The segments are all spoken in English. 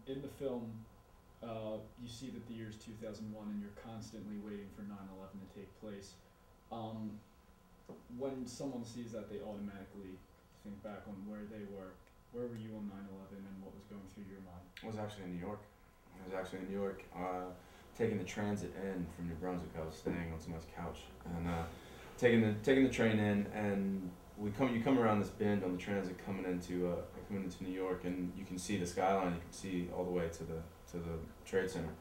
In the film, you see that the year is 2001 and you're constantly waiting for 9/11 to take place. Um, when someone sees that, they automatically think back on where they were. Where were you on 9/11 and what was going through your mind? I was actually in New York. Taking the transit in from New Brunswick. I was staying on someone's couch and taking the train in, and you come around this bend on the transit coming into New York, and you can see the skyline. You can see all the way to the Trade Center,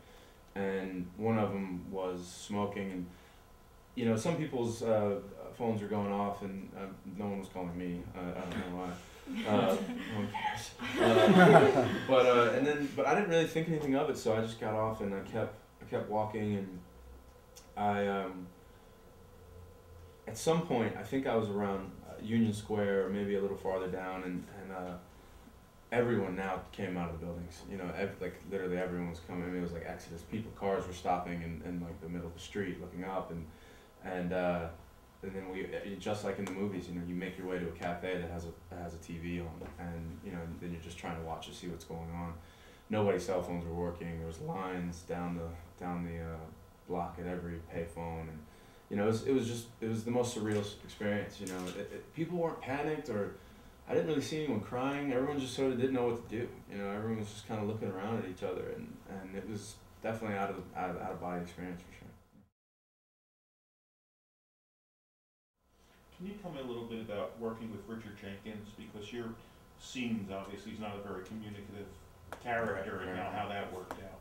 and one of them was smoking, and some people's phones were going off, and no one was calling me. I don't know why. No one cares. But I didn't really think anything of it, so I just got off and I kept walking, and I at some point I think I was around Union Square or maybe a little farther down, and everyone now came out of the buildings. Like literally everyone was coming. I mean, it was like exodus. Cars were stopping in like the middle of the street, looking up, and then we, just like in the movies, you make your way to a cafe that has a TV on, and then you're just trying to watch to see what's going on. Nobody's cell phones were working. There was lines down the block at every payphone, and it was the most surreal experience. People weren't panicked, or I didn't really see anyone crying. Everyone just sort of didn't know what to do. Everyone was just kind of looking around at each other, and it was definitely out of body experience for sure. Can you tell me a little bit about working with Richard Jenkins, because your scenes, obviously he's not a very communicative character, and how that worked out?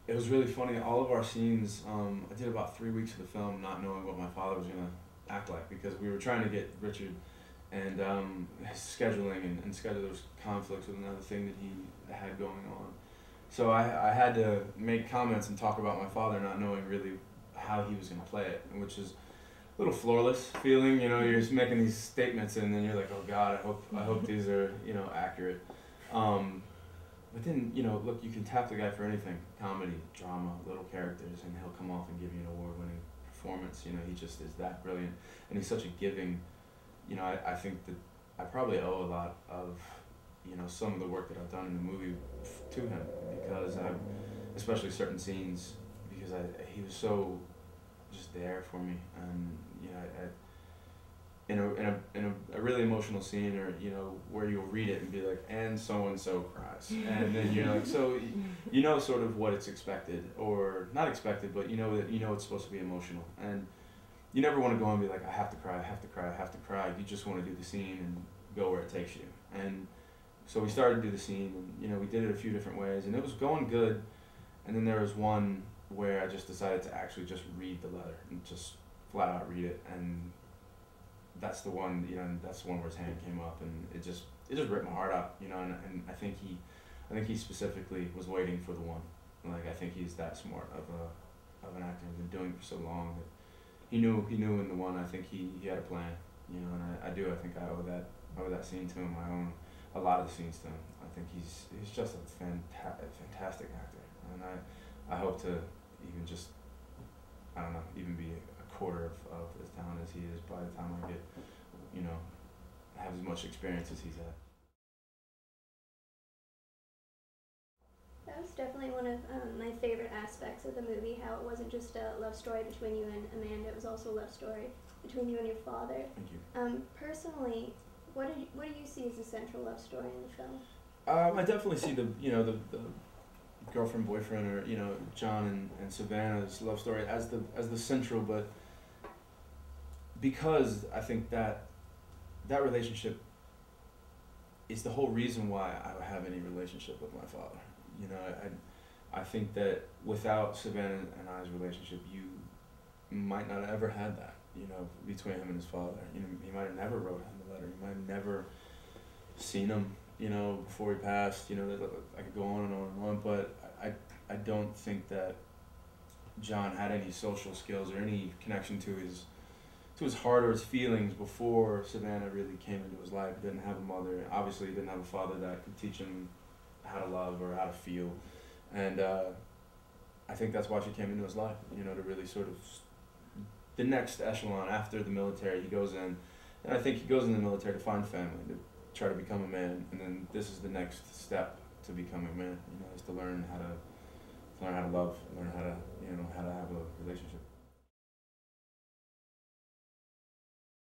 It was really funny. All of our scenes, I did about 3 weeks of the film not knowing what my father was going to act like, because we were trying to get Richard, and his scheduling and schedule, there was conflicts with another thing that he had going on. So I had to make comments and talk about my father, not knowing really how he was going to play it, which is a little floorless feeling. You're just making these statements, and then you're like, oh God, I hope these are accurate. But then, look, you can tap the guy for anything: comedy, drama, little characters, and he'll come off and give you an award-winning performance. He just is that brilliant, and he's such a giving. I think that I probably owe a lot of, some of the work that I've done in the movie to him, because especially certain scenes, because he was so just there for me, and in a really emotional scene, or where you'll read it and be like, and so cries, and then you're like, so sort of what it's expected, or not expected, but that it's supposed to be emotional, and you never want to go and be like, I have to cry, I have to cry, I have to cry. You just want to do the scene and go where it takes you. And so we started to do the scene, and we did it a few different ways, and it was going good. And then there was one where I just decided to actually just read the letter and just flat out read it, and that's the one, that's the one where his hand came up, and it just ripped my heart out, and I think he specifically was waiting for the one. Like, I think he's that smart of an actor, he's been doing it for so long that he knew in the one. I think he had a plan, and I think I owe that scene to him. I own a lot of the scenes to him. I think he's just a fantastic actor, and I hope to even just, I don't know, even be a quarter of as talented as he is by the time I get, have as much experience as he's had. That was definitely one of my favorite aspects of the movie, how it wasn't just a love story between you and Amanda, it was also a love story between you and your father. Thank you. Personally, what do you see as the central love story in the film? I definitely see the girlfriend, boyfriend, or John and Savannah's love story as the central, but because I think that relationship is the whole reason why I have any relationship with my father. I think that without Savannah and I's relationship, you might not have ever had that, between him and his father. He might have never wrote him the letter. He might have never seen him, before he passed. I could go on and on and on, but I don't think that John had any social skills or any connection to his heart or his feelings before Savannah really came into his life. He didn't have a mother. Obviously, he didn't have a father that could teach him how to love or how to feel, and I think that's why she came into his life, to really sort of the next echelon after the military. He goes in, and I think he goes in the military to find family, to try to become a man, and then this is the next step to become a man. You know, is to learn how to love, learn how to, you know, how to have a relationship.